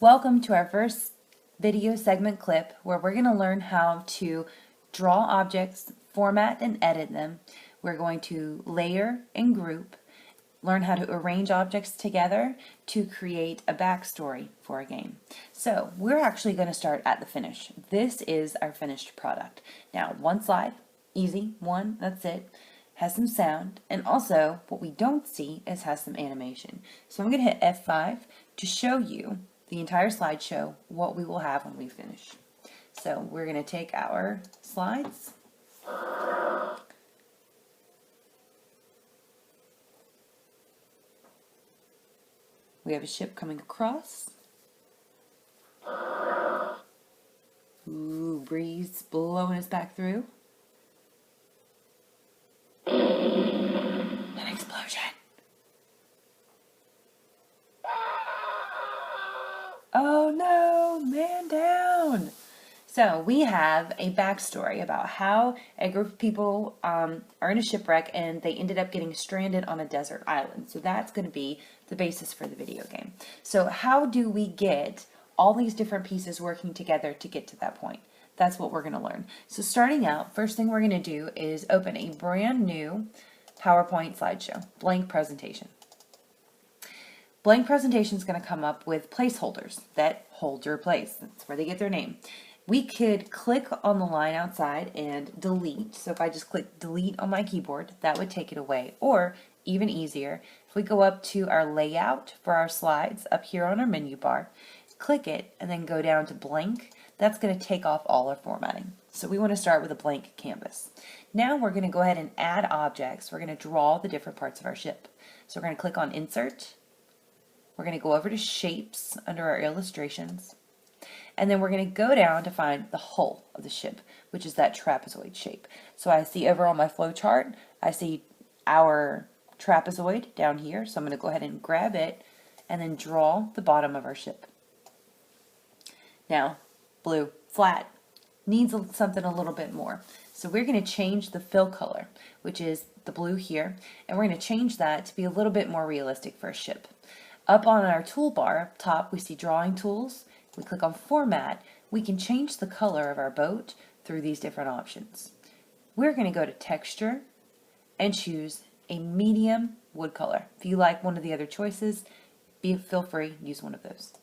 Welcome to our first video segment clip where we're going to learn how to draw objects, format and edit them. We're going to layer and group, learn how to arrange objects together to create a backstory for a game. So we're actually going to start at the finish. This is our finished product. Now, one slide, easy, one, that's it. Has some sound, and also what we don't see is has some animation. So I'm going to hit F5 to show you the entire slideshow, what we will have when we finish. So we're going to take our slides, we have a ship coming across. Ooh, breeze blowing us back through. An explosion. Oh no, man down. So we have a backstory about how a group of people are in a shipwreck and they ended up getting stranded on a desert island. So that's going to be the basis for the video game. So how do we get all these different pieces working together to get to that point? That's what we're going to learn. So starting out, first thing we're going to do is open a brand new PowerPoint slideshow, blank presentation. Blank presentation is going to come up with placeholders that hold your place. That's where they get their name. We could click on the line outside and delete. So if I just click delete on my keyboard, that would take it away. Or even easier, if we go up to our layout for our slides up here on our menu bar, click it and then go down to blank, that's going to take off all our formatting. So we want to start with a blank canvas. Now we're going to go ahead and add objects. We're going to draw the different parts of our ship. So we're going to click on insert. We're going to go over to shapes under our illustrations. And then we're going to go down to find the hull of the ship, which is that trapezoid shape. So I see over on my flow chart, I see our trapezoid down here. So I'm going to go ahead and grab it and then draw the bottom of our ship. Now, blue, flat, needs something a little bit more. So we're going to change the fill color, which is the blue here, and we're going to change that to be a little bit more realistic for a ship. Up on our toolbar up top, we see drawing tools. We click on format. We can change the color of our boat through these different options. We're going to go to texture and choose a medium wood color. If you like one of the other choices, feel free, use one of those.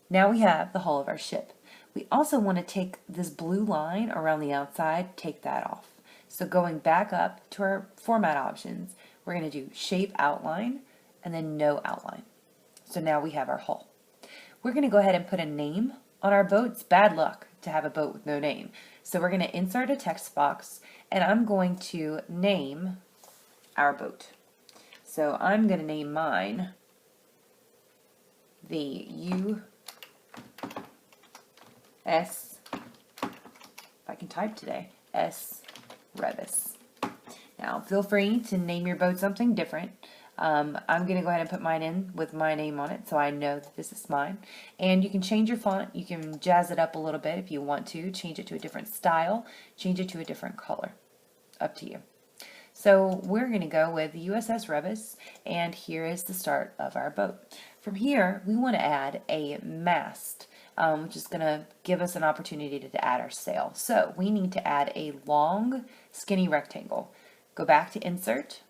Now we have the hull of our ship. We also want to take this blue line around the outside, take that off. So going back up to our format options, we're going to do shape outline and then no outline. So now we have our hull. We're going to go ahead and put a name on our boat. It's bad luck to have a boat with no name. So we're going to insert a text box and I'm going to name our boat. So I'm going to name mine the US, if I can type today, S Revis. Now feel free to name your boat something different. I'm going to go ahead and put mine in with my name on it so I know that this is mine. And you can change your font. You can jazz it up a little bit if you want to. Change it to a different style. Change it to a different color. Up to you. So we're going to go with the USS Revis, and here is the start of our boat. From here, we want to add a mast, which is going to give us an opportunity to add our sail. So we need to add a long, skinny rectangle. Go back to Insert.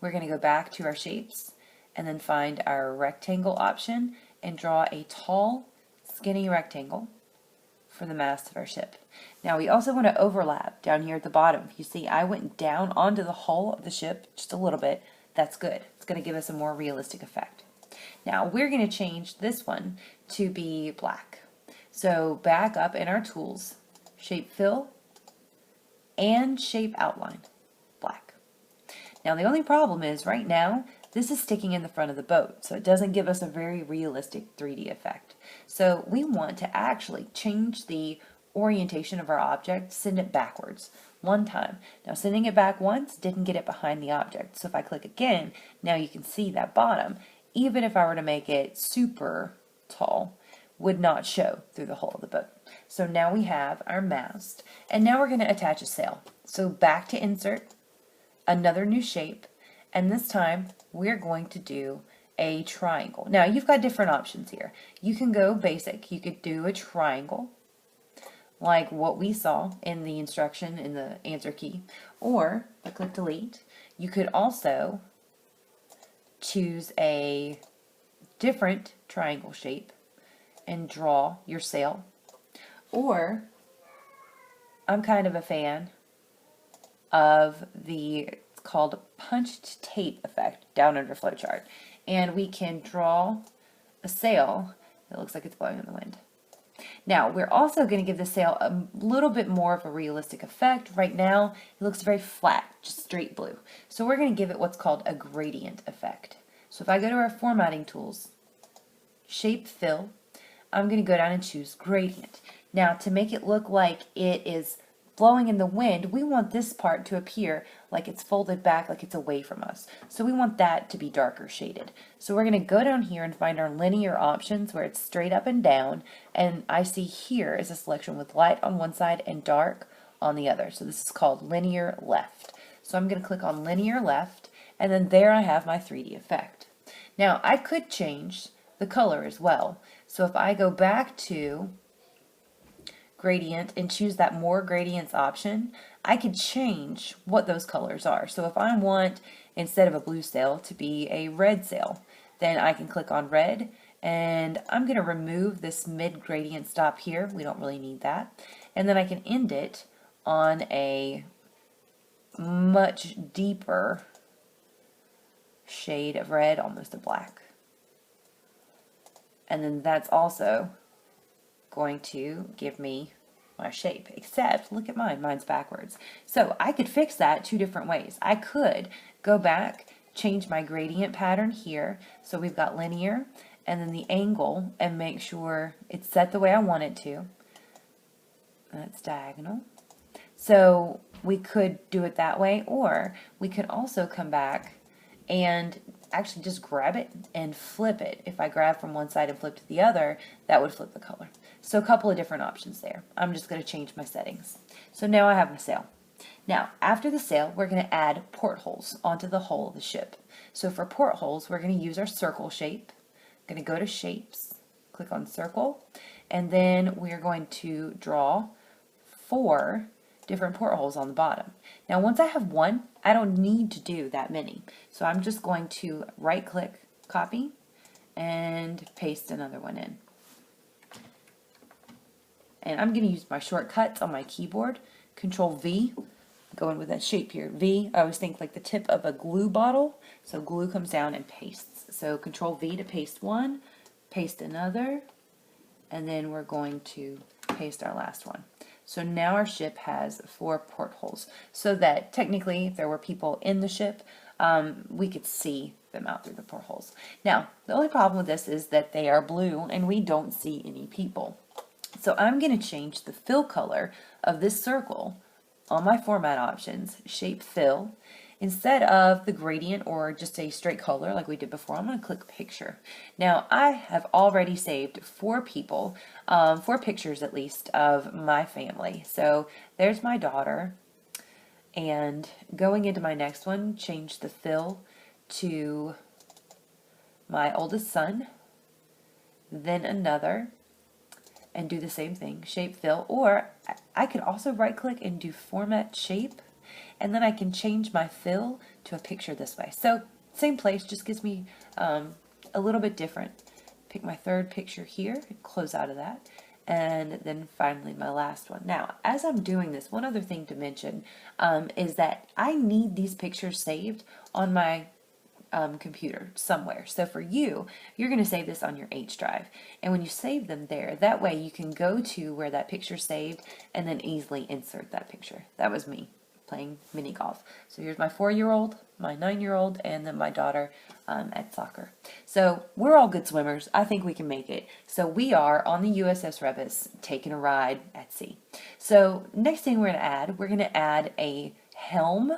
We're going to go back to our shapes and then find our rectangle option and draw a tall, skinny rectangle for the mast of our ship. Now we also want to overlap down here at the bottom. You see I went down onto the hull of the ship just a little bit. That's good. It's going to give us a more realistic effect. Now we're going to change this one to be black. So back up in our tools, shape fill and shape outline. Now the only problem is right now this is sticking in the front of the boat, so it doesn't give us a very realistic 3D effect. So we want to actually change the orientation of our object, send it backwards one time. Now sending it back once didn't get it behind the object, so if I click again, now you can see that bottom, even if I were to make it super tall, would not show through the hull of the boat. So now we have our mast, and now we're going to attach a sail. So back to insert, another new shape, and this time we're going to do a triangle. Now you've got different options here. You can go basic. You could do a triangle like what we saw in the instruction in the answer key, or if I click delete, you could also choose a different triangle shape and draw your sail. Or I'm kind of a fan of it's called punched tape effect down under flowchart, and we can draw a sail that looks like it's blowing in the wind. Now we're also going to give the sail a little bit more of a realistic effect. Right now it looks very flat, just straight blue. So we're going to give it what's called a gradient effect. So if I go to our formatting tools, shape fill, I'm going to go down and choose gradient. Now to make it look like it is blowing in the wind, we want this part to appear like it's folded back, like it's away from us. So we want that to be darker shaded. So we're going to go down here and find our linear options where it's straight up and down, and I see here is a selection with light on one side and dark on the other. So this is called linear left. So I'm going to click on linear left, and then there I have my 3D effect. Now I could change the color as well. So if I go back to gradient and choose that more gradients option, I could change what those colors are. So if I want, instead of a blue sail, to be a red sail, then I can click on red, and I'm going to remove this mid gradient stop here. We don't really need that. And then I can end it on a much deeper shade of red, almost a black. And then that's also going to give me my shape, except look at mine's backwards. So I could fix that two different ways. I could go back, change my gradient pattern here, so we've got linear, and then the angle, and make sure it's set the way I want it to. That's diagonal. So we could do it that way, or we could also come back and actually just grab it and flip it. If I grab from one side and flip to the other, that would flip the color. So a couple of different options there. I'm just going to change my settings. So now I have my sail. Now after the sail, we're going to add portholes onto the hull of the ship. So for portholes, we're going to use our circle shape. I'm going to go to shapes, click on circle, and then we're going to draw 4 different portholes on the bottom. Now once I have one, I don't need to do that many. So I'm just going to right click, copy, and paste another one in. And I'm going to use my shortcuts on my keyboard, Control V, going with that shape here. V, I always think like the tip of a glue bottle, so glue comes down and pastes. So Control V to paste one, paste another, and then we're going to paste our last one. So now our ship has 4 portholes, so that technically if there were people in the ship, we could see them out through the portholes. Now, the only problem with this is that they are blue and we don't see any people. So I'm going to change the fill color of this circle on my format options, shape fill. Instead of the gradient or just a straight color like we did before, I'm going to click picture. Now I have already saved 4 people, 4 pictures at least of my family. So there's my daughter, and going into my next one, change the fill to my oldest son, then another, and do the same thing, shape fill. Or I could also right click and do format shape, and then I can change my fill to a picture this way. So same place, just gives me a little bit different. Pick my 3rd picture here, close out of that, and then finally my last one. Now, as I'm doing this, one other thing to mention is that I need these pictures saved on my computer somewhere. So for you, you're going to save this on your H drive, and when you save them there, that way you can go to where that picture's saved and then easily insert that picture. That was me playing mini golf. So here's my 4-year-old, my 9-year-old, and then my daughter at soccer. So we're all good swimmers. I think we can make it. So we are on the USS Rebus taking a ride at sea. So next thing we're going to add a helm,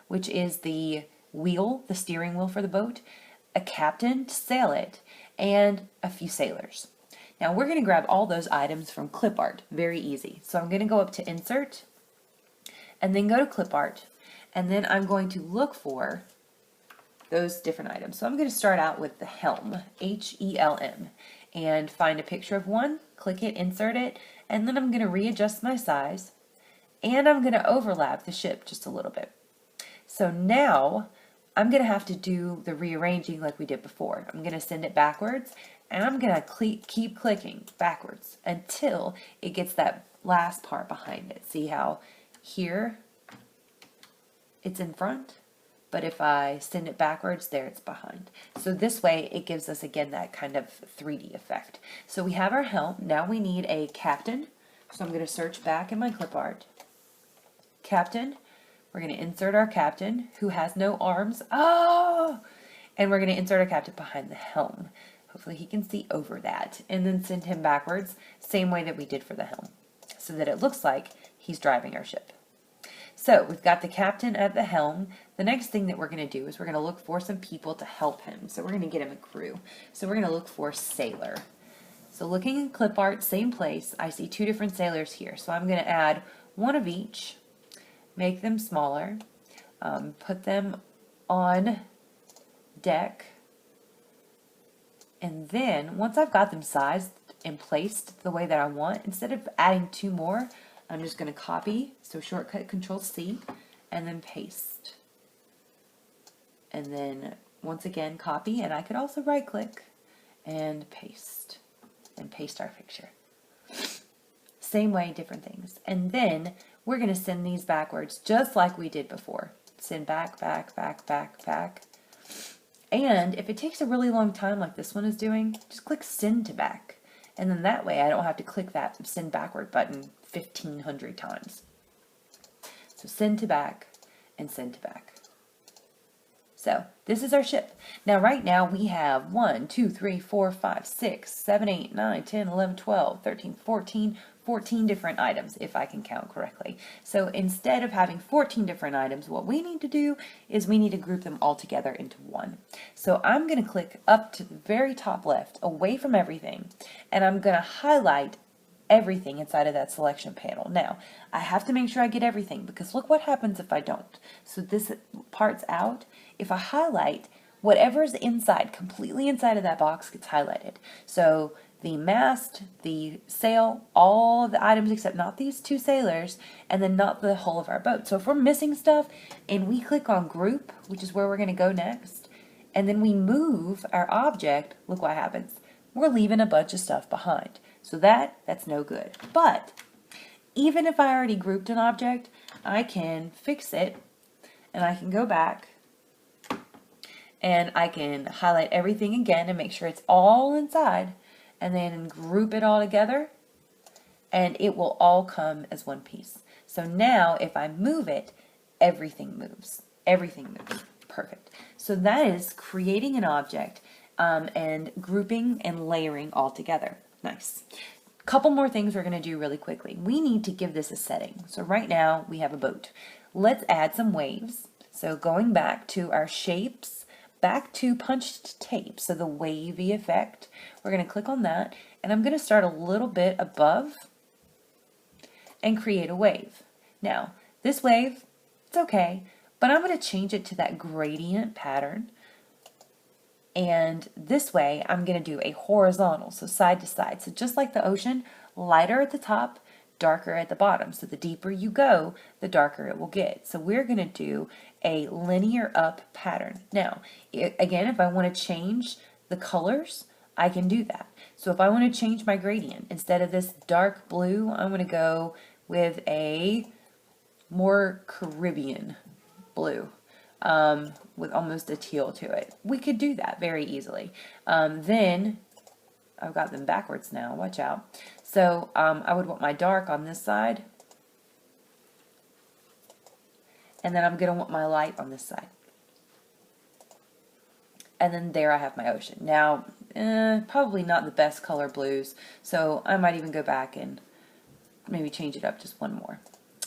which is the wheel, the steering wheel for the boat, a captain to sail it, and a few sailors. Now we're going to grab all those items from clip art. Very easy. So I'm going to go up to insert, and then go to clip art, and then I'm going to look for those different items. So I'm going to start out with the helm, H-E-L-M, and find a picture of one, click it, insert it, and then I'm going to readjust my size, and I'm going to overlap the ship just a little bit. So now I'm going to have to do the rearranging like we did before. I'm going to send it backwards, and I'm going to keep clicking backwards until it gets that last part behind it. See how here it's in front, but if I send it backwards, there it's behind. So this way it gives us again that kind of 3D effect. So we have our helm. Now we need a captain. So I'm going to search back in my clip art. Captain. We're going to insert our captain who has no arms. Oh! And we're going to insert our captain behind the helm. Hopefully he can see over that. And then send him backwards, same way that we did for the helm, so that it looks like he's driving our ship. So we've got the captain at the helm. The next thing that we're going to do is we're going to look for some people to help him. So we're going to get him a crew. So we're going to look for sailor. So looking in clip art, same place, I see two different sailors here. So I'm going to add one of each, make them smaller, put them on deck, and then once I've got them sized and placed the way that I want, instead of adding two more, I'm just going to copy, so shortcut Control-C, and then paste. And then once again copy, and I could also right click and paste our picture. Same way, different things. And then we're going to send these backwards just like we did before. Send back, back, back, back, back. And if it takes a really long time like this one is doing, just click send to back. And then that way I don't have to click that send backward button 1,500 times. So send to back and send to back. So this is our ship. Now right now we have 1, 2, 3, 4, 5, 6, 7, 8, 9, 10, 11, 12, 13, 14 different items, if I can count correctly. So instead of having 14 different items, what we need to do is we need to group them all together into one. So I'm going to click up to the very top left, away from everything, and I'm going to highlight everything inside of that selection panel. Now, I have to make sure I get everything, because look what happens if I don't. So this part's out. If I highlight, whatever's inside, completely inside of that box gets highlighted. So the mast, the sail, all of the items except not these two sailors, and then not the hull of our boat. So if we're missing stuff and we click on group, which is where we're going to go next, and then we move our object, look what happens. We're leaving a bunch of stuff behind. So that's no good. But even if I already grouped an object, I can fix it, and I can go back and I can highlight everything again and make sure it's all inside, and then group it all together, and it will all come as one piece. So now if I move it, everything moves. Everything moves. Perfect. So that is creating an object and grouping and layering all together. Nice. Couple more things we're going to do really quickly. We need to give this a setting. So right now we have a boat. Let's add some waves. So going back to our shapes, back to punched tape, so the wavy effect, we're going to click on that, and I'm going to start a little bit above and create a wave. Now this wave, it's okay, but I'm going to change it to that gradient pattern, and this way I'm going to do a horizontal, so side to side. So just like the ocean, lighter at the top, darker at the bottom. So the deeper you go, the darker it will get. So we're going to do a linear up pattern. Now, again, if I want to change the colors, I can do that. So if I want to change my gradient, instead of this dark blue, I'm going to go with a more Caribbean blue with almost a teal to it. We could do that very easily. Then I've got them backwards now, watch out. So I would want my dark on this side, and then I'm going to want my light on this side. And then there I have my ocean. Now, probably not the best color blues, so I might even go back and maybe change it up just one more.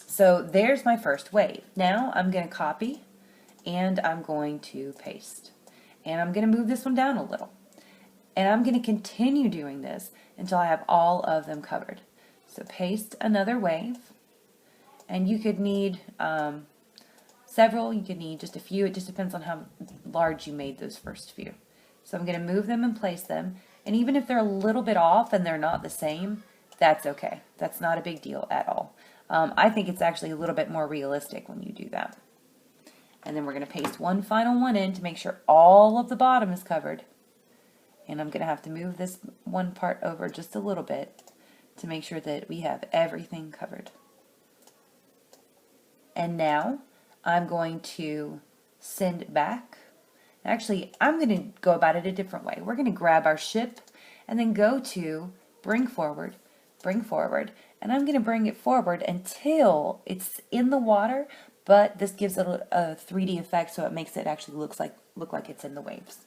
So there's my first wave. Now I'm going to copy, and I'm going to paste. And I'm going to move this one down a little. And I'm going to continue doing this until I have all of them covered. So paste another wave, and you could need several, you could need just a few. It just depends on how large you made those first few. So I'm going to move them and place them. And even if they're a little bit off and they're not the same, that's okay. That's not a big deal at all. I think it's actually a little bit more realistic when you do that. And then we're going to paste one final one in to make sure all of the bottom is covered. And I'm going to have to move this one part over just a little bit to make sure that we have everything covered. And now I'm going to send it back. Actually, I'm going to go about it a different way. We're going to grab our ship and then go to bring forward, and I'm going to bring it forward until it's in the water, but this gives it a 3D effect, so it makes it actually look like it's in the waves.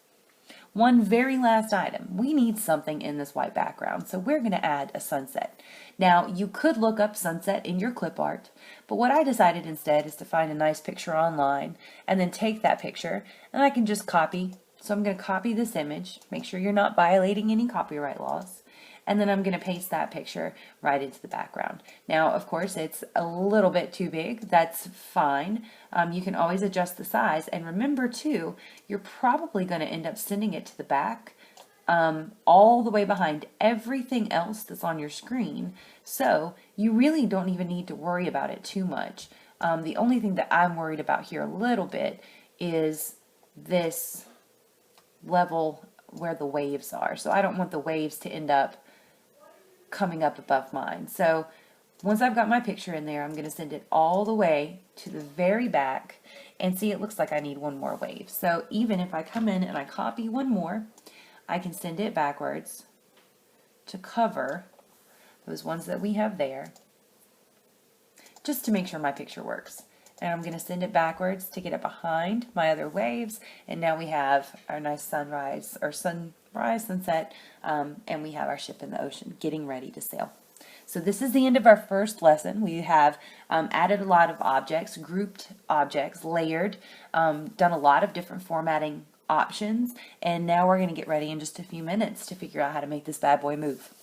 One very last item. We need something in this white background, so we're going to add a sunset. Now, you could look up sunset in your clip art, but what I decided instead is to find a nice picture online and then take that picture, and I can just copy. So I'm going to copy this image, make sure you're not violating any copyright laws, and then I'm going to paste that picture right into the background. Now, of course, it's a little bit too big. That's fine. You can always adjust the size. And remember, too, you're probably going to end up sending it to the back all the way behind everything else that's on your screen. So you really don't even need to worry about it too much. The only thing that I'm worried about here a little bit is this level where the waves are. So I don't want the waves to end up coming up above mine. So once I've got my picture in there, I'm going to send it all the way to the very back, and see, it looks like I need one more wave. So even if I come in and I copy one more, I can send it backwards to cover those ones that we have there, just to make sure my picture works. And I'm going to send it backwards to get it behind my other waves, and now we have our nice sunrise, sunset, and we have our ship in the ocean getting ready to sail. So this is the end of our first lesson. We have added a lot of objects, grouped objects, layered, done a lot of different formatting options, and now we're going to get ready in just a few minutes to figure out how to make this bad boy move.